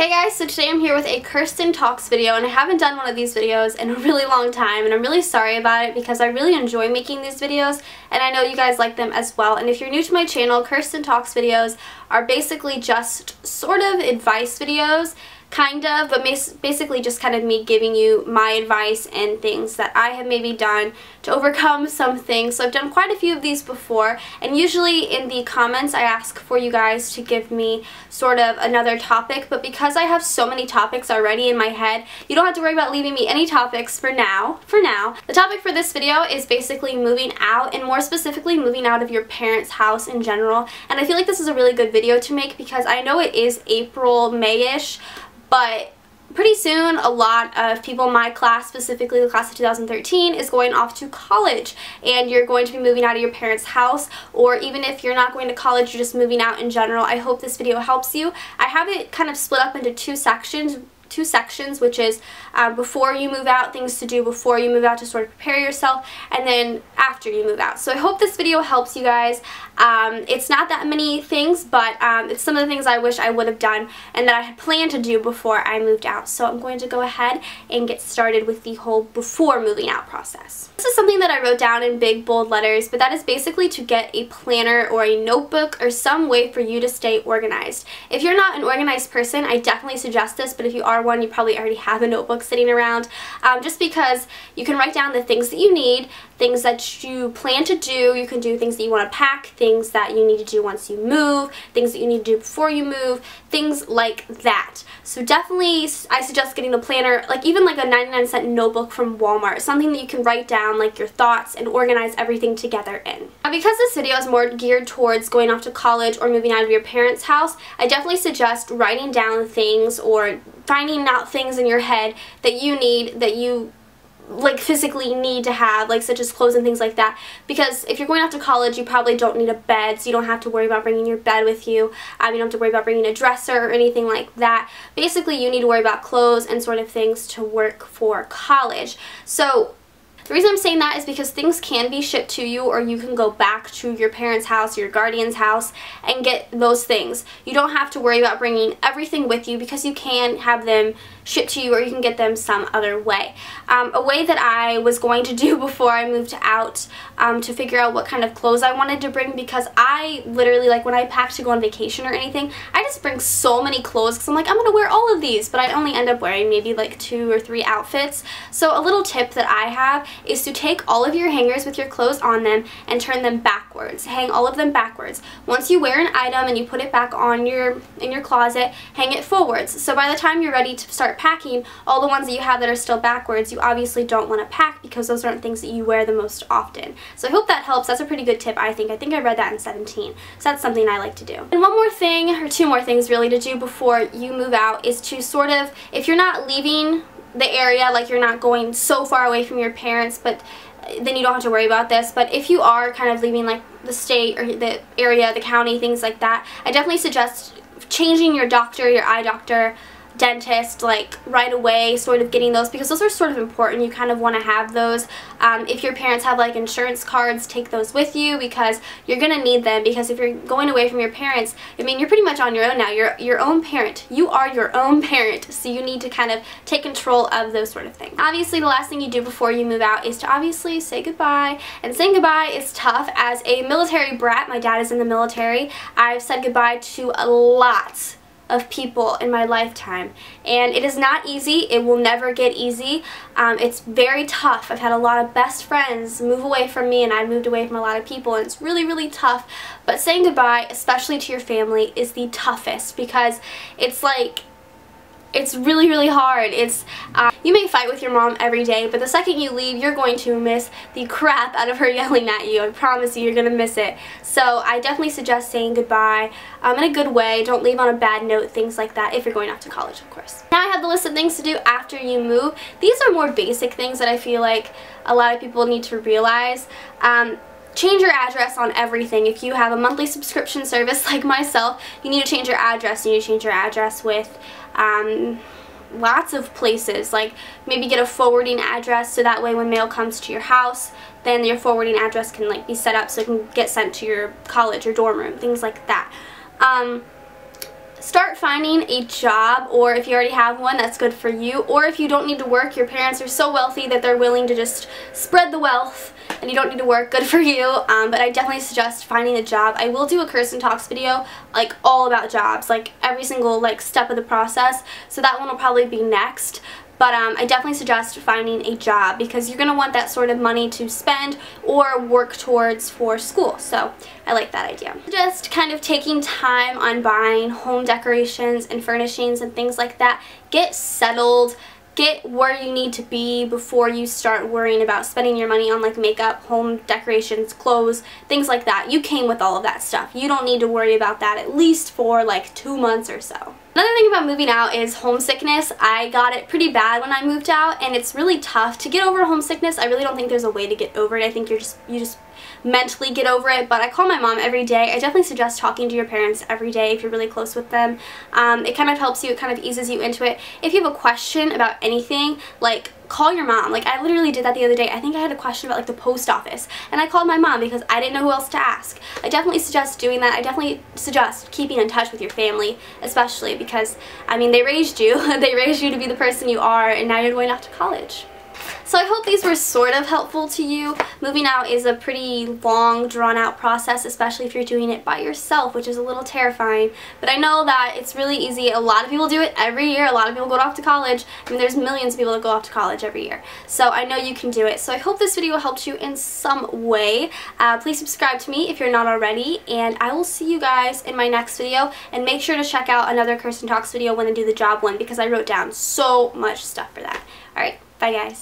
Hey guys, so today I'm here with a Kirsten Talks video, and I haven't done one of these videos in a really long time, and I'm really sorry about it because I really enjoy making these videos and I know you guys like them as well. And if you're new to my channel, Kirsten Talks videos are basically just sort of advice videos, kind of, but basically just kind of me giving you my advice and things that I have maybe done to overcome some things. So I've done quite a few of these before, and usually in the comments I ask for you guys to give me sort of another topic, but because I have so many topics already in my head, you don't have to worry about leaving me any topics for now. The topic for this video is basically moving out, and more specifically moving out of your parents' house in general. And I feel like this is a really good video to make because I know it is April, May-ish, but pretty soon a lot of people in my class, specifically the class of 2013, is going off to college, and you're going to be moving out of your parents' house, or even if you're not going to college, you're just moving out in general. I hope this video helps you. I have it kind of split up into two sections, which is before you move out, things to do before you move out to sort of prepare yourself, and then after you move out. So I hope this video helps you guys. It's not that many things, but it's some of the things I wish I would have done and that I had planned to do before I moved out. So I'm going to go ahead and get started with the whole before moving out process. This is something that I wrote down in big bold letters, but that is basically to get a planner or a notebook or some way for you to stay organized. If you're not an organized person, I definitely suggest this, but if you are one, you probably already have a notebook sitting around, just because you can write down the things that you need, things that you plan to do. You can do things that you want to pack, things that you need to do once you move, things that you need to do before you move, things like that. So definitely I suggest getting a planner, like even like a 99-cent notebook from Walmart, something that you can write down like your thoughts and organize everything together in. Now, because this video is more geared towards going off to college or moving out of your parents' house, I definitely suggest writing down things or finding out things in your head that you need, that you like physically need to have, like such as clothes and things like that, because if you're going off to college, you probably don't need a bed, so you don't have to worry about bringing your bed with you. You don't have to worry about bringing a dresser or anything like that. Basically, you need to worry about clothes and sort of things to work for college. So the reason I'm saying that is because things can be shipped to you, or you can go back to your parents' house, your guardian's house, and get those things. You don't have to worry about bringing everything with you because you can have them shipped to you, or you can get them some other way. A way that I was going to do before I moved out to figure out what kind of clothes I wanted to bring, because I literally, like when I pack to go on vacation or anything, I just bring so many clothes because I'm like, I'm going to wear all of these, but I only end up wearing maybe like 2 or 3 outfits. So a little tip that I have is to take all of your hangers with your clothes on them and turn them backwards. Hang all of them backwards. Once you wear an item and you put it back on in your closet, hang it forwards. So by the time you're ready to start packing, all the ones that you have that are still backwards, you obviously don't want to pack because those aren't things that you wear the most often. So I hope that helps. That's a pretty good tip, I think. I think I read that in 17. So that's something I like to do. And one more thing, or 2 more things really, to do before you move out is to sort of, if you're not leaving the area, like you're not going so far away from your parents, but then you don't have to worry about this, but if you are kind of leaving like the state or the area, the county, things like that, I definitely suggest changing your doctor, your eye doctor, dentist, like right away, sort of getting those, because those are sort of important. You kind of want to have those. If your parents have like insurance cards, take those with you because you're going to need them, because if you're going away from your parents, I mean, you're pretty much on your own now. You're your own parent. You are your own parent, so you need to kind of take control of those sort of things. Obviously, the last thing you do before you move out is to obviously say goodbye, and saying goodbye is tough. As a military brat, my dad is in the military, I've said goodbye to a lot of people in my lifetime, and it is not easy. It will never get easy. It's very tough. I've had a lot of best friends move away from me, and I've moved away from a lot of people, and it's really, really tough. But saying goodbye, especially to your family, is the toughest, because it's like, it's really, really hard. It's you may fight with your mom every day, but the second you leave, you're going to miss the crap out of her yelling at you. I promise you, you're going to miss it. So I definitely suggest saying goodbye in a good way. Don't leave on a bad note, things like that, if you're going off to college, of course. Now I have the list of things to do after you move. These are more basic things that I feel like a lot of people need to realize. Change your address on everything. If you have a monthly subscription service like myself, you need to change your address. You need to change your address with lots of places. Like maybe get a forwarding address, so that way when mail comes to your house, then your forwarding address can like be set up so it can get sent to your college or dorm room, things like that. start finding a job, or if you already have one, that's good for you. Or if you don't need to work, your parents are so wealthy that they're willing to just spread the wealth and you don't need to work, good for you. But I definitely suggest finding a job. I will do a Kirsten Talks video like all about jobs, like every single like step of the process, so that one will probably be next. But I definitely suggest finding a job because you're going to want that sort of money to spend or work towards for school. So I like that idea. Just kind of taking time on buying home decorations and furnishings and things like that. Get settled. Get where you need to be before you start worrying about spending your money on like makeup, home decorations, clothes, things like that. You came with all of that stuff. You don't need to worry about that at least for like 2 months or so. Another thing about moving out is homesickness. I got it pretty bad when I moved out, and it's really tough to get over homesickness. I really don't think there's a way to get over it. I think you just mentally get over it. But I call my mom every day. I definitely suggest talking to your parents every day if you're really close with them. It kind of helps you. It kind of eases you into it. If you have a question about anything, like, call your mom. Like, I literally did that the other day. I think I had a question about like the post office, and I called my mom because I didn't know who else to ask. I definitely suggest doing that. I definitely suggest keeping in touch with your family, especially because, I mean, they raised you. They raised you to be the person you are, and now you're going off to college. So I hope these were sort of helpful to you. Moving out is a pretty long, drawn-out process, especially if you're doing it by yourself, which is a little terrifying. But I know that it's really easy. A lot of people do it every year. A lot of people go off to college. I mean, there's millions of people that go off to college every year. So I know you can do it. So I hope this video helped you in some way. Please subscribe to me if you're not already, and I will see you guys in my next video. And make sure to check out another Kirsten Talks video when I do the job one, because I wrote down so much stuff for that. Alright, bye guys.